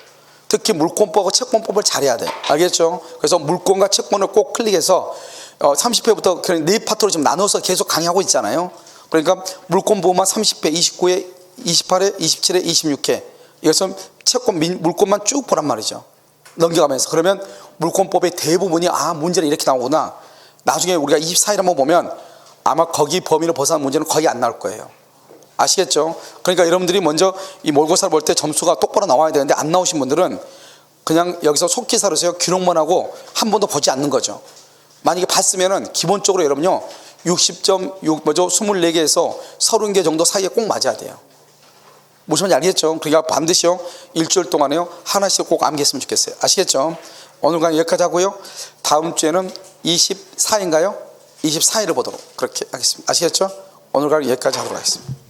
특히 물권법하고 채권법을 잘해야 돼. 알겠죠? 그래서 물권과 채권을 꼭 클릭해서 30회부터 그냥 4파트로 지금 나눠서 계속 강의하고 있잖아요. 그러니까 물권 부분만 30회, 29회, 28회, 27회, 26회. 이것은 물권만 쭉 보란 말이죠. 넘겨가면서. 그러면 물권법의 대부분이 문제는 이렇게 나오구나. 나중에 우리가 24일 한번 보면 아마 거기 범위를 벗어난 문제는 거의 안 나올 거예요. 아시겠죠? 그러니까 여러분들이 먼저 이 모의고사를 볼 때 점수가 똑바로 나와야 되는데 안 나오신 분들은 그냥 여기서 속기사로서요 기록만 하고 한 번도 보지 않는 거죠. 만약에 봤으면은 기본적으로 여러분요 24개에서 30개 정도 사이에 꼭 맞아야 돼요. 무슨 말인지 알겠죠? 그러니까 반드시요 일주일 동안에요 하나씩 꼭 암기했으면 좋겠어요. 아시겠죠? 오늘 강의 여기까지 하고요. 다음 주에는 24일인가요? 24일을 보도록 그렇게 하겠습니다. 아시겠죠? 오늘 강의 여기까지 하도록 하겠습니다.